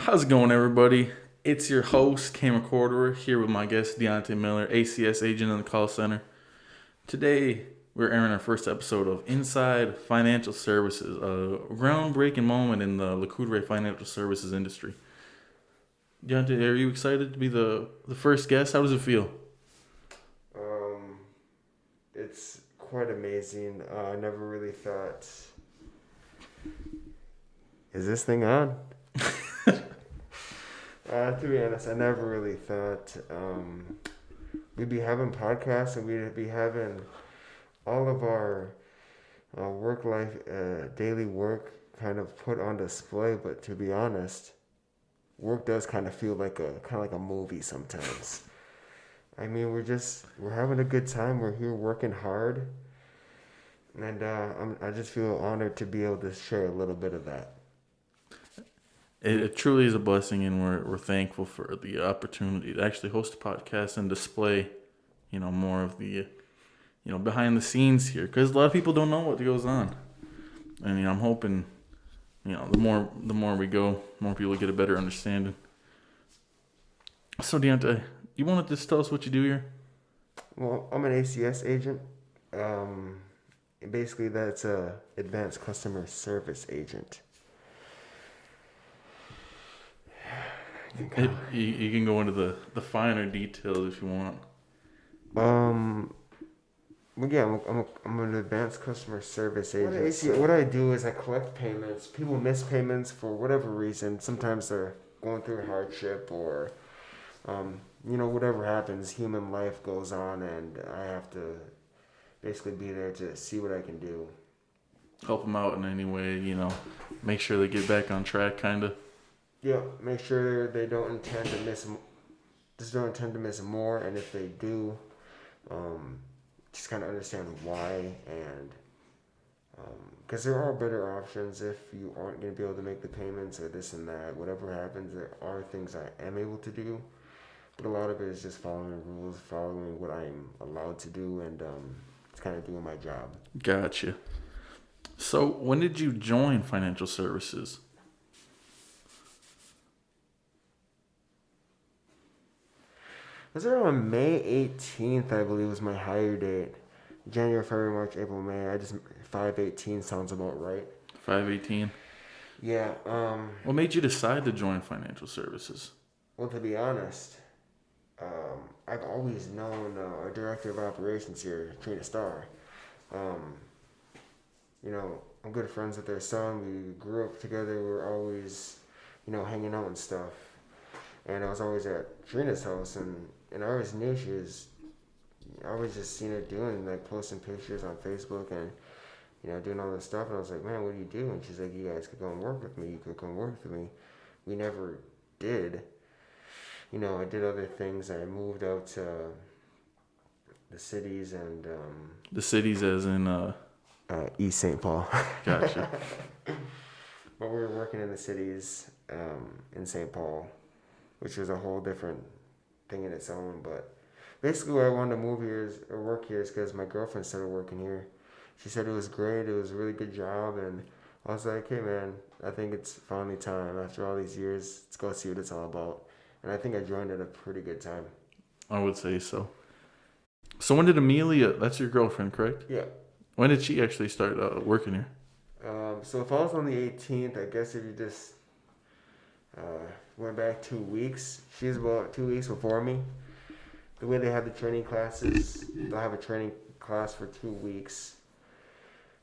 How's it going, everybody? It's your host, Cam Recorder, here with my guest, Diante MIller, ACS Agent in the call center. Today, we're airing our first episode of Inside Financial Services, a groundbreaking moment in the Lacoudre financial services industry. Diante, are you excited to be the first guest? How does it feel? Um, it's quite amazing. I never really thought. Is this thing on? To be honest, I never really thought we'd be having podcasts and we'd be having all of our work life, daily work kind of put on display. But to be honest, work does kind of feel like a movie sometimes. I mean, we're having a good time. We're here working hard, and I just feel honored to be able to share a little bit of that. It truly is a blessing, and we're thankful for the opportunity to actually host a podcast and display, more of the, behind the scenes here, because a lot of people don't know what goes on, and I'm hoping, the more we go, more people get a better understanding. So, Deonta, you want to just tell us what you do here? Well, I'm an ACS agent. Basically, that's a advanced customer service agent. You can go into the finer details if you want. Well, yeah, I'm an advanced customer service agent. What I do is I collect payments. People miss payments for whatever reason. Sometimes they're going through hardship or, whatever happens. Human life goes on, and I have to basically be there to see what I can do. Help them out in any way, make sure they get back on track, kind of. Yeah, make sure they don't intend to miss more, and if they do, just kind of understand why, and because there are better options if you aren't going to be able to make the payments or this and that. Whatever happens, there are things I am able to do, but a lot of it is just following rules, following what I'm allowed to do, and it's kind of doing my job. Gotcha. So, when did you join financial services? It was around May 18th, I believe, was my hire date. January, February, March, April, May. 5/18 sounds about right. 5/18. Yeah. What made you decide to join financial services? Well, to be honest, I've always known our director of operations here, Trina Starr. Um, I'm good friends with their son. We grew up together. We were always, hanging out and stuff. And I was always at Trina's house, and I always knew I always just seen her doing, like, posting pictures on Facebook and, doing all this stuff. And I was like, man, what do you do? And she's like, you guys could go and work with me. You could come work with me. We never did. I did other things. I moved out to the cities and... The cities as in... East St. Paul. Gotcha. But we were working in the cities in St. Paul, which was a whole different thing in its own. But basically, why I wanted to move here or work here is because my girlfriend started working here. She said it was great. It was a really good job, and I was like, "Hey, man, I think it's finally time. After all these years, let's go see what it's all about." And I think I joined at a pretty good time. I would say so. So when did Amelia? That's your girlfriend, correct? Yeah. When did she actually start working here? So if I was on the 18th, I guess if you just went back 2 weeks. She's about 2 weeks before me. The way they have the training classes, they'll have a training class for 2 weeks.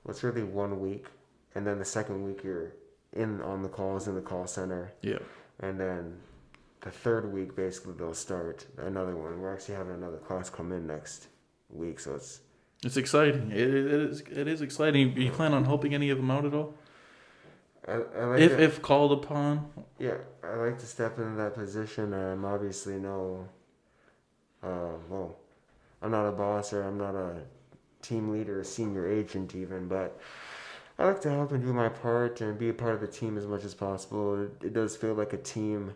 Well, it's really 1 week. And then the second week you're in the call center. Yeah. And then the third week, basically, they'll start another one. We're actually having another class come in next week, so it's exciting. It is exciting. You plan on helping any of them out at all? I like if called upon. Yeah, I like to step into that position. I'm obviously I'm not a boss or I'm not a team leader or senior agent even, but I like to help and do my part and be a part of the team as much as possible. It does feel like a team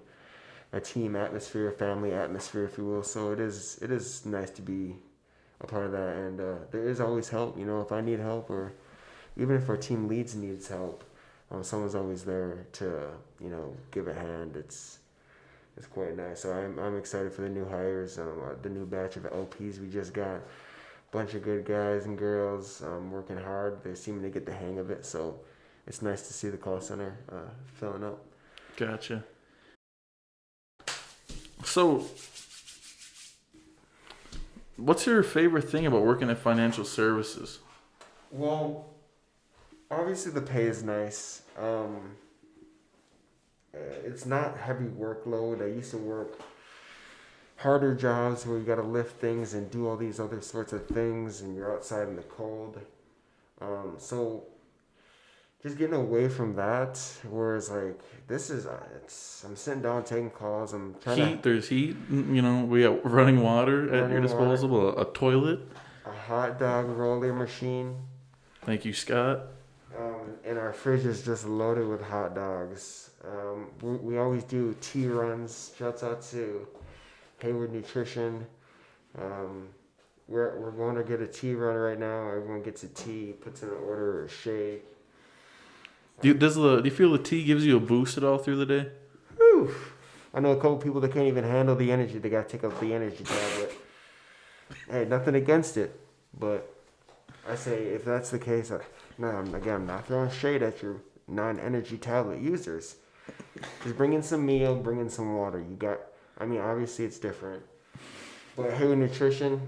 atmosphere, family atmosphere, if you will. So it is nice to be a part of that, and there is always help. If I need help or even if our team leads needs help, Someone's always there to, give a hand. It's quite nice. So I'm excited for the new hires, the new batch of LPs we just got. Bunch of good guys and girls working hard. They seem to get the hang of it. So it's nice to see the call center filling up. Gotcha. So, what's your favorite thing about working in financial services? Well, obviously the pay is nice. It's not heavy workload. I used to work harder jobs where you got to lift things and do all these other sorts of things, and you're outside in the cold. So just getting away from that, whereas like this is, I'm sitting down taking calls. I'm trying Heat, there's heat. We got running water at your disposal, a toilet. A hot dog roller machine. Thank you, Scott. And our fridge is just loaded with hot dogs. We always do tea runs. Shouts out to Hayward Nutrition. We're going to get a tea run right now. Everyone gets a tea, puts in an order or a shake. Do you feel the tea gives you a boost at all through the day? Whew. I know a couple people that can't even handle the energy. They got to take up the energy tablet. Hey, nothing against it, but I say if that's the case, I'm not throwing shade at your non-energy tablet users. Just bring in some meal, bring in some water. Obviously it's different, but Hayward Nutrition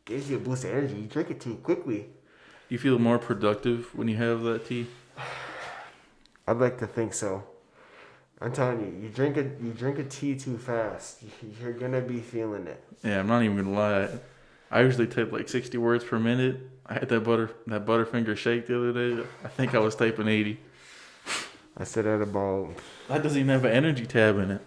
gives you a boost of energy. You drink it too quickly. Do you feel more productive when you have that tea? I'd like to think so. I'm telling you, you drink a tea too fast, you're gonna be feeling it. Yeah, I'm not even gonna lie. I usually type like 60 words per minute. I had that Butterfinger shake the other day. I think I was typing 80. I said at about. That doesn't even have an energy tab in it.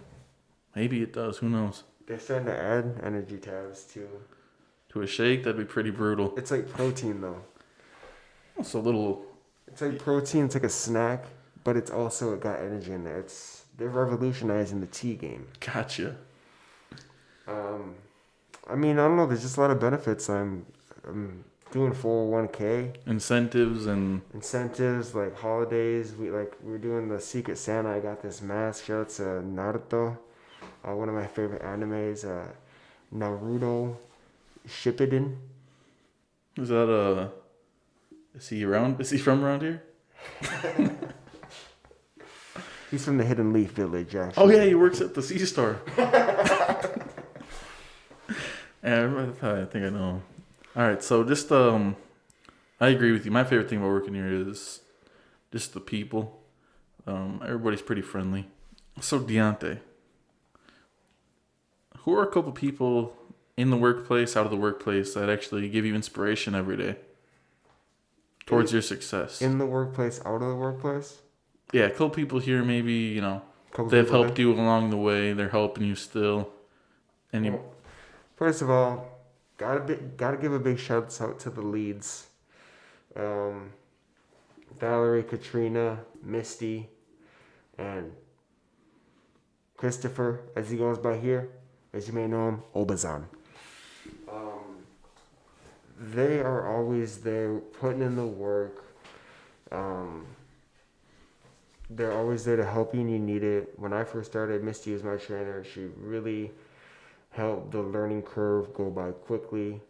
Maybe it does. Who knows? They're starting to add energy tabs to a shake. That'd be pretty brutal. It's like protein though. It's a little. It's like protein. It's like a snack, but it's also got energy in there. They're revolutionizing the tea game. Gotcha. I don't know. There's just a lot of benefits. I'm doing 401k incentives like holidays. We're doing the Secret Santa. I got this mask. Shout out to Naruto, one of my favorite animes. Naruto Shippuden. Is that Is he around? Is he from around here? He's from the Hidden Leaf Village, actually. Oh yeah, he works at the Sea Star. Yeah, I think I know. All right, so just I agree with you. My favorite thing about working here is just the people. Everybody's pretty friendly. So Diante, who are a couple people in the workplace, out of the workplace, that actually give you inspiration every day towards your success? In the workplace, out of the workplace? Yeah, a couple people here, maybe they've helped you along the way. They're helping you still. And first of all, gotta give a big shout out to the leads. Valerie, Katrina, Misty, and Christopher, as he goes by here, as you may know him, Obazan. They are always there, putting in the work. They're always there to help you when you need it. When I first started, Misty was my trainer. She really helped the learning curve go by quickly.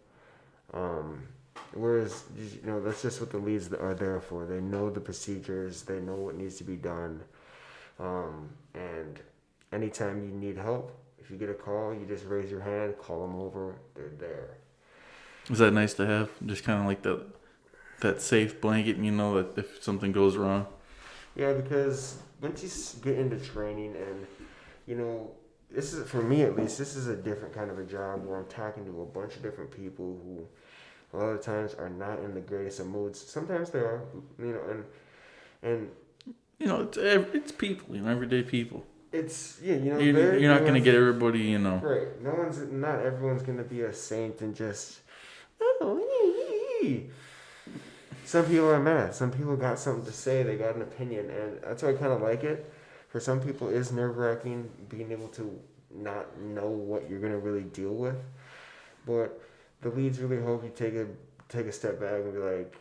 Whereas, that's just what the leads are there for. They know the procedures. They know what needs to be done. And anytime you need help, if you get a call, you just raise your hand, call them over. They're there. Is that nice to have? Just kind of like that safe blanket, that if something goes wrong. Yeah, because once you get into training and, this is, for me at least, this is a different kind of a job where I'm talking to a bunch of different people who a lot of times are not in the greatest of moods. Sometimes they are, and it's people, everyday people. It's, you're not going to get everybody, Right. Not everyone's going to be a saint and just, Some people are mad. Some people got something to say. They got an opinion. And that's why I kind of like it. For some people, it's nerve-wracking being able to not know what you're going to really deal with. But the leads really hope you take a step back and be like,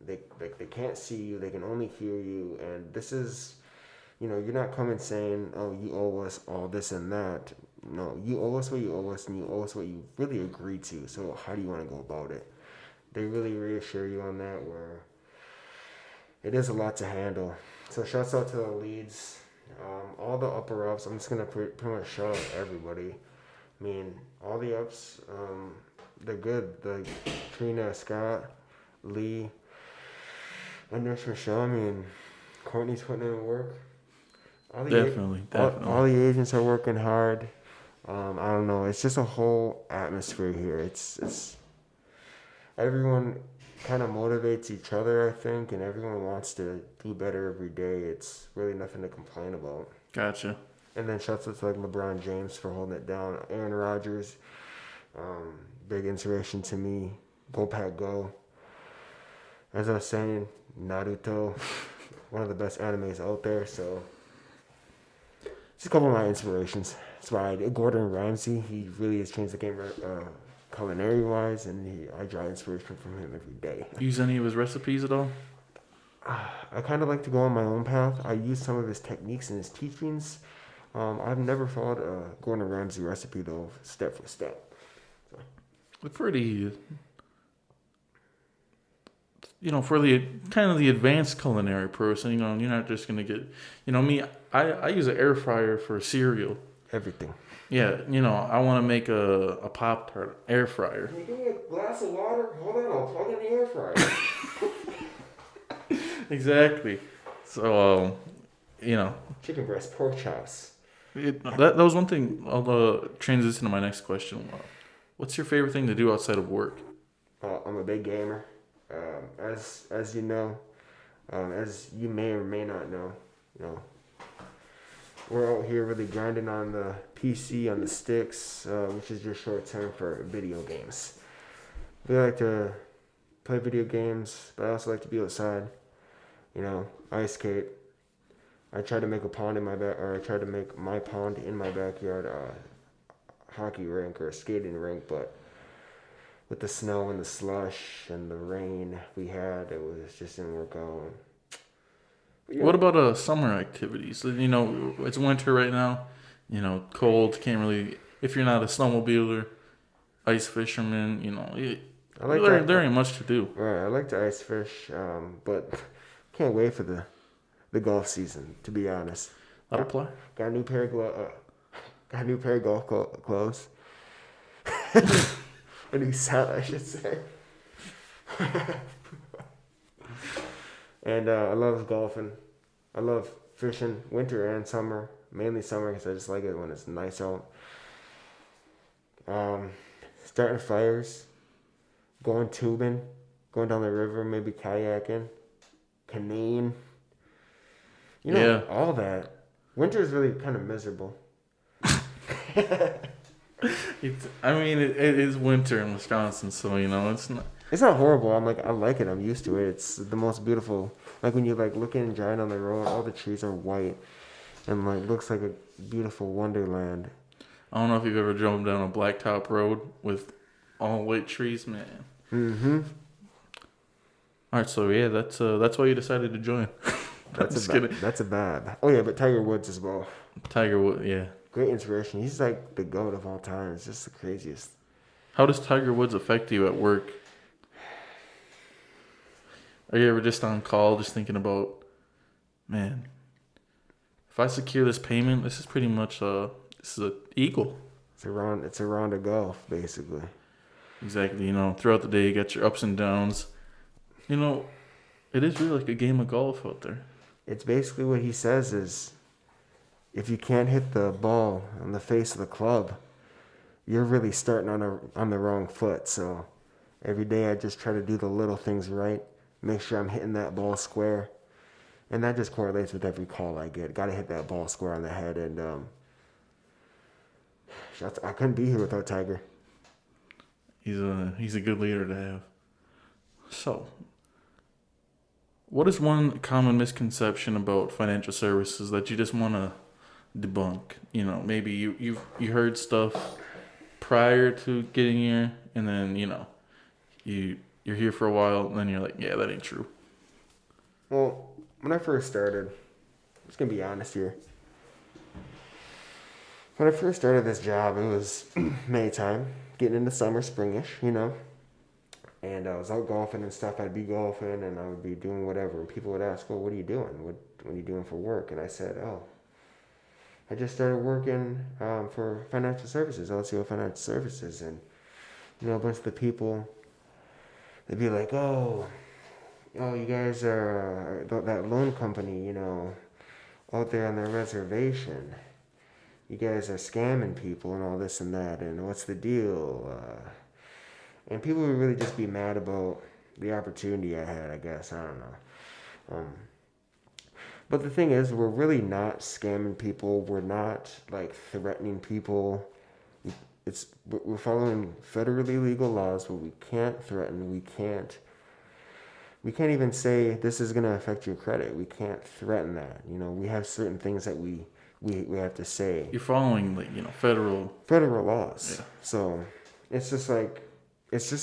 they can't see you. They can only hear you. And this is, you're not coming saying, oh, you owe us all this and that. No, you owe us what you owe us, and you owe us what you really agreed to. So how do you want to go about it? They really reassure you on that, where it is a lot to handle. So shouts out to the leads, all the upper ups. I'm just gonna pretty much shout out everybody. I mean, all the ups, they're good. The Trina, Scott, Lee, and Nurse Michelle. I mean, Courtney's putting in work. Definitely. All the agents are working hard. I don't know. It's just a whole atmosphere here. It's everyone kind of motivates each other, I think, and everyone wants to do better every day. It's really nothing to complain about. Gotcha. And then shouts out to like LeBron James for holding it down. Aaron Rodgers, big inspiration to me. Go Pack Go. As I was saying, Naruto, one of the best animes out there. So just a couple of my inspirations. That's why Gordon Ramsay, he really has changed the game culinary wise, and I draw inspiration from him every day. Use any of his recipes at all? I kind of like to go on my own path. I use some of his techniques and his teachings. I've never followed a Gordon Ramsay recipe though, step for step. So. It's pretty, for the kind of the advanced culinary person, you're not just gonna get, me. I use an air fryer for cereal. Everything. Yeah, I want to make a Pop-Tart air fryer. Can you give me a glass of water? Hold on, I'll plug in the air fryer. Exactly. So, Chicken breast, pork chops. That was one thing. I'll transition to my next question. What's your favorite thing to do outside of work? I'm a big gamer. As you know, as you may or may not know, we're out here really grinding on the PC, on the sticks, which is just short term for video games. We like to play video games, but I also like to be outside. Ice skate. I tried to make a pond in my I tried to make my pond in my backyard hockey rink or a skating rink, but with the snow and the slush and the rain we had, just didn't work out. What about summer activities? It's winter right now. Cold. Can't really. If you're not a snowmobiler, ice fisherman, there ain't much to do. Right. I like to ice fish, but can't wait for the golf season. To be honest, That'll play. Got a new pair of golf clothes. A new set, I should say. And I love golfing. I love fishing, winter and summer. Mainly summer because I just like it when it's nice out. Starting fires, going tubing, going down the river, maybe kayaking, canoeing. All that. Winter is really kind of miserable. It is winter in Wisconsin, so it's not. It's not horrible. I like it. I'm used to it. It's the most beautiful. Like when you looking and driving on the road, all the trees are white, and looks like a beautiful wonderland. I don't know if you've ever driven down a blacktop road with all white trees, man. Mm-hmm. All right, so yeah, that's why you decided to join. That's a bad. Oh yeah, but Tiger Woods as well. Tiger Woods, yeah. Great inspiration. He's like the GOAT of all time. It's just the craziest. How does Tiger Woods affect you at work? Are you ever just on call, just thinking about, man, if I secure this payment, this is pretty much this is an eagle. It's a round of golf, basically. Exactly. Throughout the day, you got your ups and downs. It is really like a game of golf out there. It's basically what he says is, if you can't hit the ball on the face of the club, you're really starting on the wrong foot. So every day I just try to do the little things right, make sure I'm hitting that ball square, and that just correlates with every call I get. Got to hit that ball square on the head, and I couldn't be here without Tiger. He's a good leader to have. So, what is one common misconception about financial services that you just want to debunk? Maybe you heard stuff prior to getting here, and then you're here for a while, and then you're like, yeah, that ain't true. Well, when I first started, I'm just gonna be honest here. When I first started this job, it was May time, getting into summer, springish, And I was out golfing and stuff. I'd be golfing and I would be doing whatever. And people would ask, "Well, what are you doing? What are you doing for work?" And I said, "Oh, I just started working for financial services, LCO financial services." And a bunch of the people, they'd be like, "Oh, you guys are that loan company, out there on the reservation. You guys are scamming people and all this and that. And what's the deal?" And people would really just be mad about the opportunity I had, I guess. I don't know. But the thing is, we're really not scamming people. We're not like threatening people. We're following federally legal laws, but we can't threaten. We can't even say this is going to affect your credit. We can't threaten that. We have certain things that we have to say. You're following federal laws. Yeah. So it's just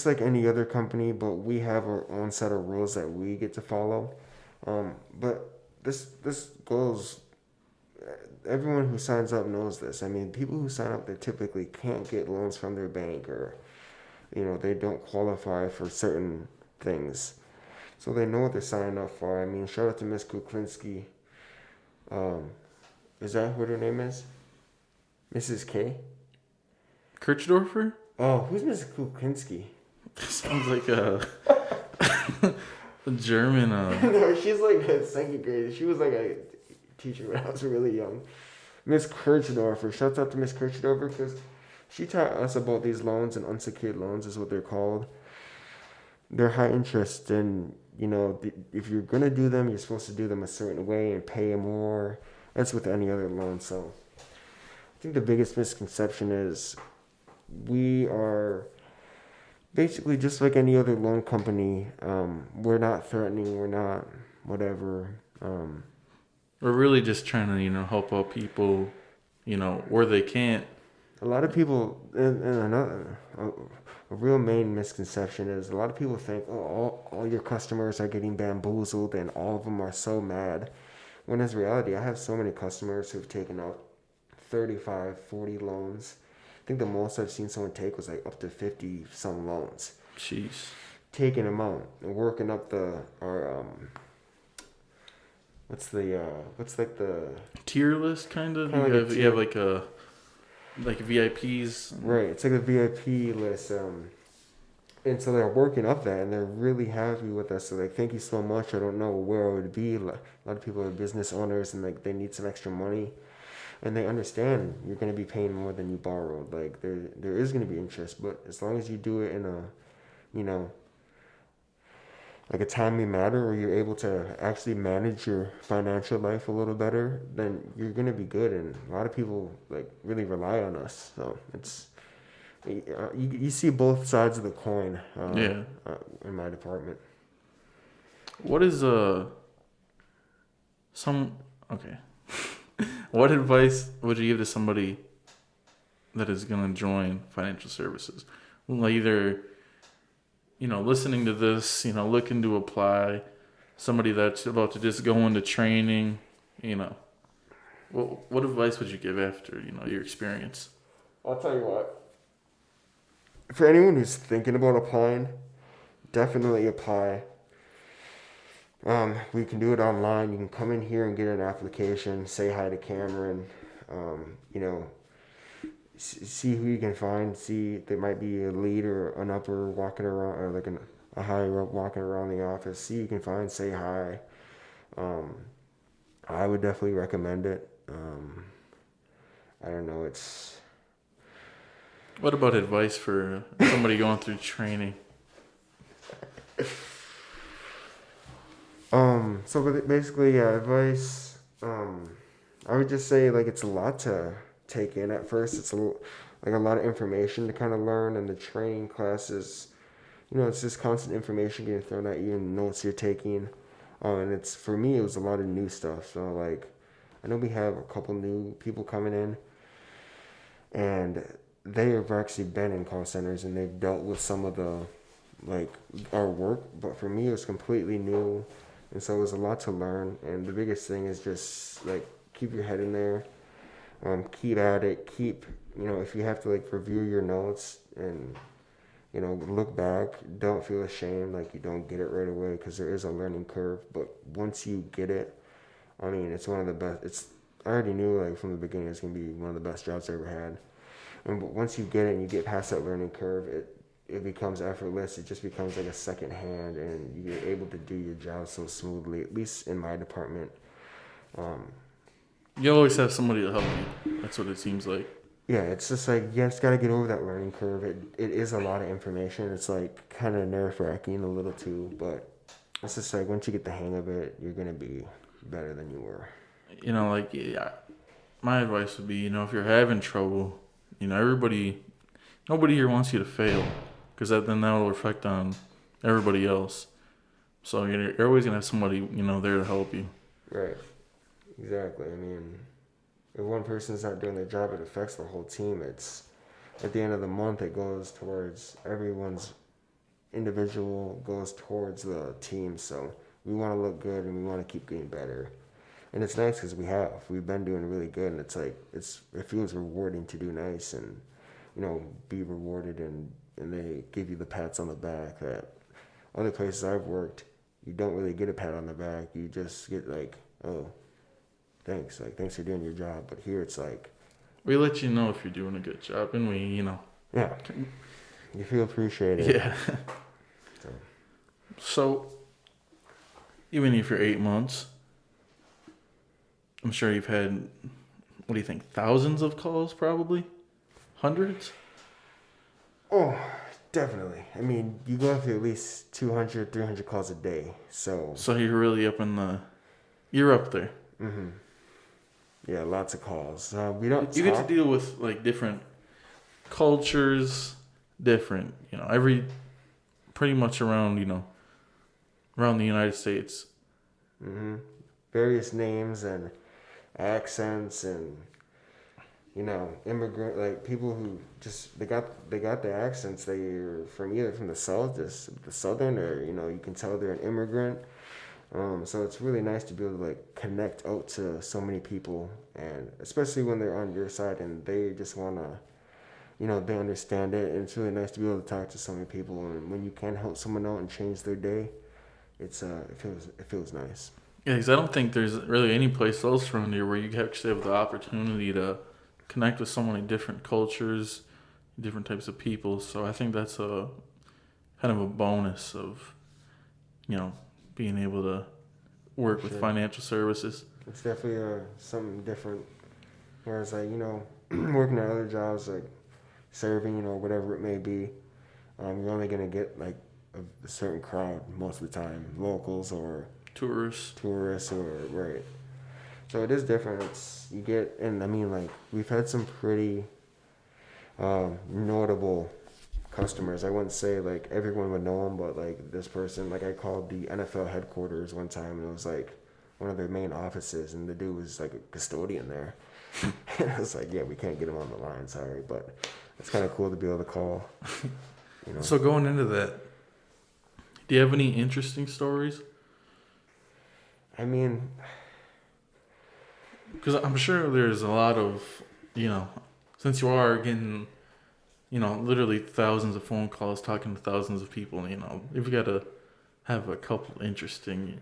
like any other company, but we have our own set of rules that we get to follow. But this goes. Everyone who signs up knows this. I mean, people who sign up, they typically can't get loans from their bank, or they don't qualify for certain things, so they know what they're signing up for. I mean, shout out to Miss Kuklinski. Is that what her name is? Mrs. K? Kirchdorfer? Oh, who's Miss Kuklinski? Sounds like a German. No, she's like a second grade. She was like a teacher when I was really young. Miss Kirchdorfer. Shouts out to Miss Kirchdorfer because she taught us about these loans, and unsecured loans is what they're called. They're high interest, and if you're gonna do them, you're supposed to do them a certain way and pay more. That's with any other loan. So I think the biggest misconception is we are basically just like any other loan company. We're not threatening. We're not whatever. We're really just trying to, help out people, where they can't. A lot of people, and another, a real main misconception is a lot of people think, oh, all your customers are getting bamboozled and all of them are so mad. When in reality, I have so many customers who've taken out 35, 40 loans. I think the most I've seen someone take was like up to 50 some loans. Jeez. Taking them out and working up what's like the tier list kind of? You have like VIPs. Right, it's like a VIP list. And so they're working up that, and they're really happy with us. So like, thank you so much. I don't know where I would be. A lot of people are business owners, and like they need some extra money, and they understand you're going to be paying more than you borrowed. Like there is going to be interest, but as long as you do it in a, like a timely manner, or you're able to actually manage your financial life a little better, then you're going to be good. And a lot of people like really rely on us. So it's. You see both sides of the coin. In my department. What is what advice would you give to somebody that is gonna join financial services? Well, either listening to this, looking to apply, somebody that's about to just go into training, what advice would you give after your experience? I'll tell you what. For anyone who's thinking about applying, definitely apply. We can do it online. You can come in here and get an application, say hi to Cameron, see who you can find. See, there might be a lead or an upper walking around, or like a higher up walking around the office. See who you can find, say hi. I would definitely recommend it. I don't know, What about advice for somebody going through training? So basically, advice, I would just say, like, it's a lot to take in at first. It's a lot of information to kind of learn, and the training classes, it's just constant information getting thrown at you and notes you're taking. And for me, it was a lot of new stuff. So, like, I know we have a couple new people coming in, and they have actually been in call centers and they've dealt with some of the, like, our work. But for me, it was completely new. And so there's a lot to learn. And the biggest thing is just like keep your head in there, keep at it, keep, if you have to like review your notes and, look back, don't feel ashamed like you don't get it right away because there is a learning curve. But once you get it, I mean, it's one of the best. I already knew like from the beginning it's gonna be one of the best jobs I ever had. But once you get it and you get past that learning curve, it becomes effortless. It just becomes like a second hand, and you're able to do your job so smoothly. At least in my department. You always have somebody to help you. That's what it seems like. Yeah, it's just like you just gotta get over that learning curve. It is a lot of information. It's like kind of nerve-wracking a little too, but it's just like once you get the hang of it, you're gonna be better than you were. My advice would be, if you're having trouble, nobody here wants you to fail, because then that will reflect on everybody else. So you're always gonna have somebody, there to help you. Right. Exactly. I mean, if one person's not doing their job, it affects the whole team. It's at the end of the month, it goes towards everyone's individual goes towards the team. So we want to look good and we want to keep getting better. And it's nice because we've been doing really good, and it's like it feels rewarding to do nice and be rewarded, and they give you the pats on the back. That other places I've worked, you don't really get a pat on the back. You just get like, oh, thanks for doing your job. But here it's like we let you know if you're doing a good job, and we yeah, you feel appreciated. Yeah. So even if you're 8 months, I'm sure you've had, what do you think, thousands of calls, probably? Hundreds? Oh, definitely. I mean, you go through at least 200, 300 calls a day. So you're really you're up there. Mm-hmm. Yeah, lots of calls. We don't. You get to deal with like different cultures, different, pretty much around the United States. Mm-hmm. Various names and accents and immigrant, like people who just they got the accents. They're from either from the south, just the southern, or you can tell they're an immigrant. So it's really nice to be able to like connect out to so many people, and especially when they're on your side and they just wanna, they understand it. And it's really nice to be able to talk to so many people, and when you can help someone out and change their day, it feels nice. Yeah, because I don't think there's really any place else around here where you actually have the opportunity to connect with so many different cultures, different types of people. So I think that's a kind of a bonus of, being able to work with financial services. It's definitely something different. Whereas like, working at other jobs like serving, whatever it may be, you're only gonna get like a certain crowd most of the time, locals or Tourists or right. So it is different. And I mean, like we've had some pretty notable customers. I wouldn't say like everyone would know them, but like this person, like I called the NFL headquarters one time, and it was like one of their main offices, and the dude was like a custodian there. And I was like, yeah, we can't get him on the line, sorry, but it's kind of cool to be able to call. So going into that, do you have any interesting stories? I mean, because I'm sure there's a lot of, since you are getting, literally thousands of phone calls, talking to thousands of people, you've got to have a couple interesting,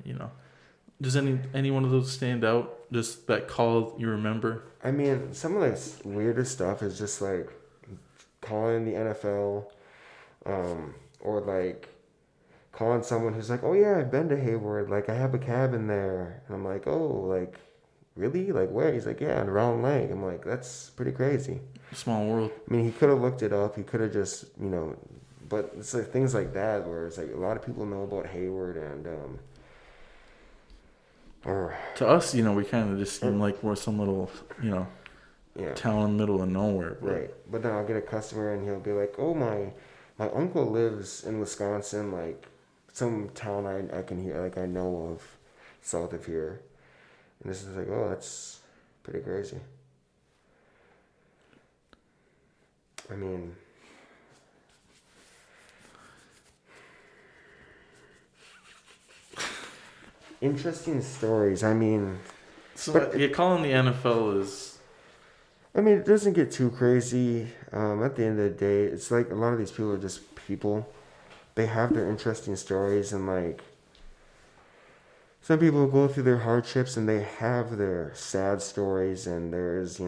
Does any one of those stand out? Just that call you remember? I mean, some of the weirdest stuff is just like calling the NFL, or like calling someone who's like, oh yeah, I've been to Hayward, like I have a cabin there, and I'm like, oh, like really, like where? He's like, yeah, in Round Lake. I'm like, that's pretty crazy. Small world. I mean, he could have looked it up. He could have just, but it's like things like that where it's like a lot of people know about Hayward, and or to us, we kind of just seem like we're some little, town in the middle of nowhere. Right. But then I'll get a customer and he'll be like, oh, my uncle lives in Wisconsin, like some town I can hear, like I know of south of here. And this is like, oh, that's pretty crazy. I mean, Interesting stories. I mean, So but yeah, calling the NFL is it doesn't get too crazy. At the end of the day, it's like a lot of these people are just people. They have their interesting stories, and like some people go through their hardships and they have their sad stories, and there's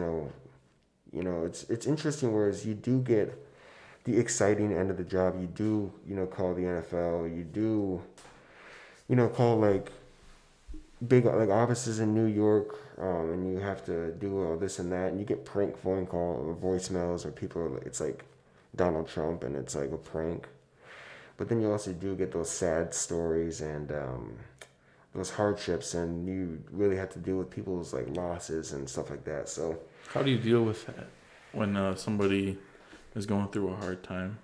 it's interesting. Whereas you do get the exciting end of the job. You do call the NFL. You do call like big like offices in New York, and you have to do all this and that, and you get prank phone call or voicemails or people. It's like Donald Trump, and it's like a prank. But then you also do get those sad stories and those hardships, and you really have to deal with people's like losses and stuff like that. So how do you deal with that when somebody is going through a hard time?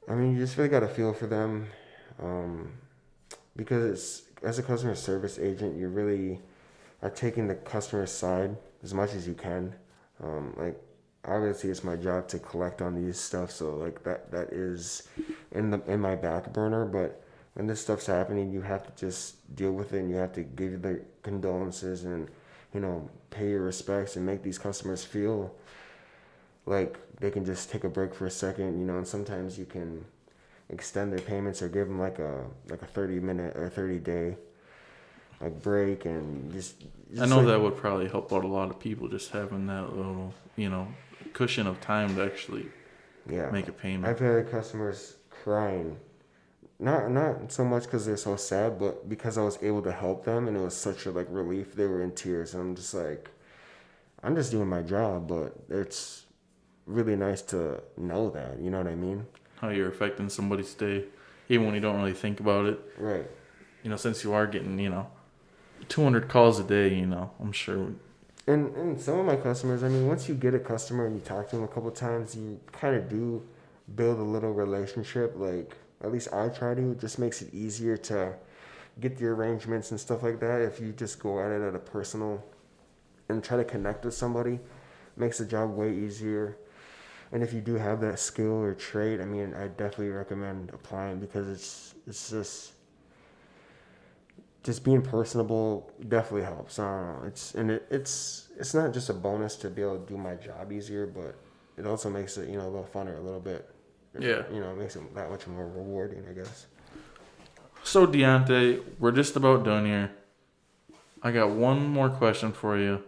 I mean, you just really got to feel for them, because it's as a customer service agent, you really are taking the customer's side as much as you can. Like obviously, it's my job to collect on these stuff, so like that is in my back burner. But when this stuff's happening, you have to just deal with it, and you have to give the condolences and pay your respects and make these customers feel like they can just take a break for a second, and sometimes you can extend their payments or give them like a 30-minute or 30-day like break, and I know like, that would probably help out a lot of people, just having that little, cushion of time to actually make a payment. I've had customers crying, not so much because they're so sad, but because I was able to help them, and it was such a like relief. They were in tears, and I'm just like, I'm just doing my job, but it's really nice to know that, you know what I mean? How you're affecting somebody's day, even when you don't really think about it. Right. Since you are getting, 200 calls a day, I'm sure. And some of my customers, I mean, once you get a customer and you talk to them a couple of times, you kind of do build a little relationship. Like, at least I try to. It just makes it easier to get the arrangements and stuff like that. If you just go at it at a personal and try to connect with somebody, it makes the job way easier. And if you do have that skill or trait, I mean, I definitely recommend applying, because it's just being personable definitely helps. I don't know. It's not just a bonus to be able to do my job easier, but it also makes it a little funner a little bit. Yeah. It makes it that much more rewarding, I guess. So Deante, we're just about done here. I got one more question for you.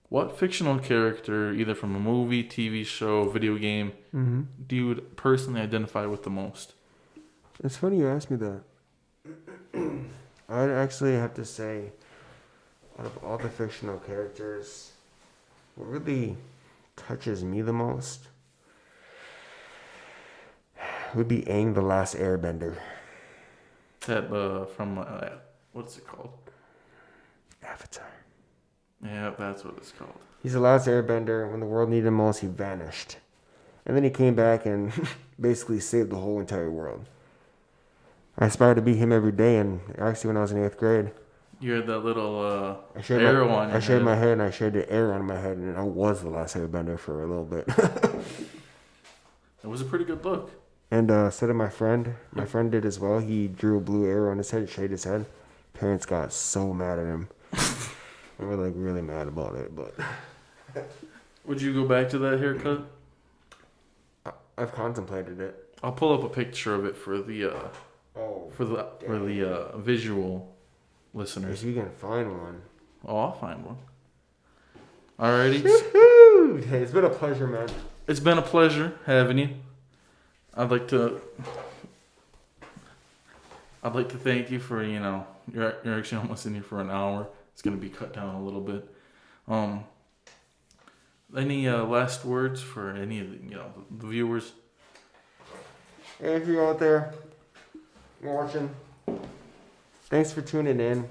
What fictional character, either from a movie, TV show, video game, do you personally identify with the most? It's funny you asked me that. I'd actually have to say, out of all the fictional characters, what really touches me the most would be Aang, the Last Airbender. That from what's it called? Avatar. Yeah, that's what it's called. He's the last airbender. When the world needed him most, he vanished. And then he came back and basically saved the whole entire world. I aspired to be him every day, and actually when I was in 8th grade. You had that little arrow on your head. I shaved my head, and I shaved the arrow on my head, and I was the last airbender for a little bit. It was a pretty good look. And so did my friend. My friend did as well. He drew a blue arrow on his head, shaved his head. Parents got so mad at him. We were like really mad about it, but would you go back to that haircut? I've contemplated it. I'll pull up a picture of it for the visual listeners. If you can find one. Oh, I'll find one. Alrighty. Woo-hoo! Hey, it's been a pleasure, man. It's been a pleasure having you. I'd like to thank you for you're actually almost in here for an hour. It's gonna be cut down a little bit. Any last words for any of the viewers? Hey, if you're out there watching, thanks for tuning in.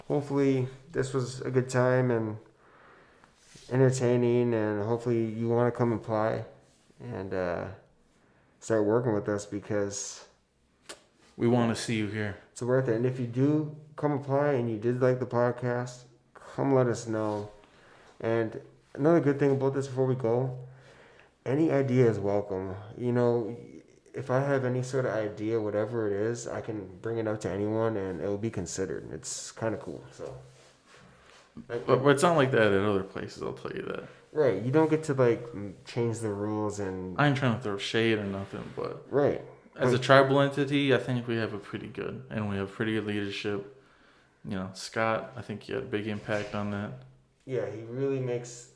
Hopefully this was a good time and entertaining, and hopefully you want to come apply and start working with us, because we want to see you here. It's worth it. And if you do come apply and you did like the podcast, come let us know. And another good thing about this before we go, any idea is welcome. if I have any sort of idea, whatever it is, I can bring it up to anyone and it will be considered. It's kind of cool. So, But it's not like that at other places. I'll tell you that. right, you don't get to like change the rules and I ain't trying to throw shade or nothing, but right. as a tribal entity, I think we have a pretty good, and we have pretty good leadership. You know, Scott, I think he had a big impact on that. Yeah, he really makes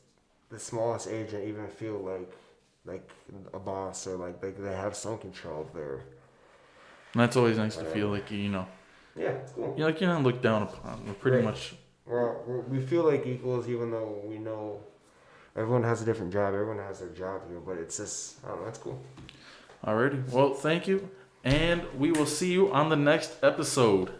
the smallest agent even feel like a boss or like they have some control of their. And that's always nice to whatever. feel like Yeah, it's cool. you're like you're not looked down upon. We're pretty Right. much. We feel like equals, even though we know everyone has a different job. Everyone has their job here, but it's just I don't know. It's cool. Alrighty. Well, thank you, and we will see you on the next episode.